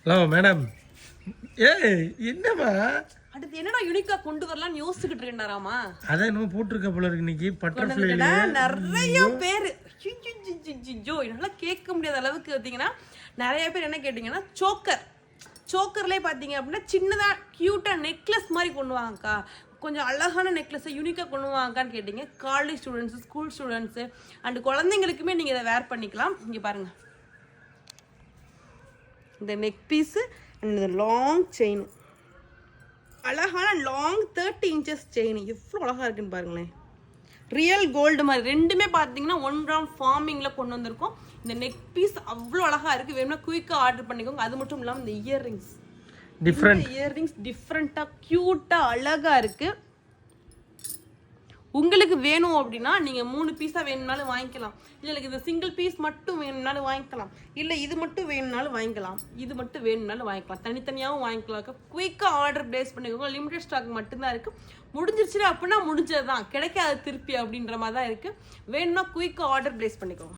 Hello madam. ஏய் என்னம்மா அடுத்து என்னடா யூனிக்கா கொண்டு வரலாம்னு யோசிச்சுக்கிட்டு இருக்கேன்டாராமா. அதான் இன்னும் போட்டிருக்க போல இருக்கு இன்னைக்கு பட்டர்ஃப்ளை நிறைய பேர் என்னால கேட்க முடியாத அளவுக்கு பார்த்தீங்கன்னா நிறைய பேர் என்ன கேட்டீங்கன்னா சோக்கர்லேயே பார்த்தீங்க அப்படின்னா சின்னதாக க்யூட்டாக நெக்லஸ் மாதிரி கொண்டு வாங்கக்கா, கொஞ்சம் அழகான நெக்லஸை யூனிக்காக கொண்டு வாங்கக்கான்னு கேட்டீங்க. College students, school students and குழந்தைங்களுக்குமே நீங்கள் இதை வேர் பண்ணிக்கலாம். இங்கே பாருங்கள், இந்த நெக் பீஸு அண்ட் இந்த லாங் செயின், அழகான லாங் 30 inches செயின் எவ்வளோ அழகாக இருக்குன்னு பாருங்களேன். ரியல் கோல்டு மாதிரி ரெண்டுமே பார்த்தீங்கன்னா 1 gram ஃபார்மிங்கில் கொண்டு வந்திருக்கோம். இந்த நெக் பீஸ் அவ்வளோ அழகாக இருக்குது. வேணும்னா குயிக்காக ஆர்டர் பண்ணிக்கோங்க. அது மட்டும் இல்லாமல் இந்த இயர்ரிங்ஸ் டிஃப்ரெண்ட்டாக க்யூட்டாக அழகாக இருக்குது. உங்களுக்கு வேணும் அப்படின்னா நீங்கள் 3 பீஸாக வேணும்னாலும் வாங்கிக்கலாம். இல்லை எனக்கு இந்த சிங்கிள் பீஸ் மட்டும் வேணும்னாலும் வாங்கிக்கலாம். இல்லை இது மட்டும் வேணும்னாலும் வாங்கிக்கலாம். இது மட்டும் வேணும்னாலும் வாங்கிக்கலாம். தனித்தனியாகவும் வாங்கிக்கலாம். குயிக்காக ஆர்டர் பிளேஸ் பண்ணிக்கோங்க. லிமிடெட் ஸ்டாக் மட்டும்தான் இருக்குது. முடிஞ்சிருச்சு அப்படின்னா முடிஞ்சது தான், கிடைக்காது திருப்பி அப்படின்ற மாதிரி தான் இருக்குது. வேணும்னா குயிக்காக ஆர்டர் பிளேஸ் பண்ணிக்கோங்க.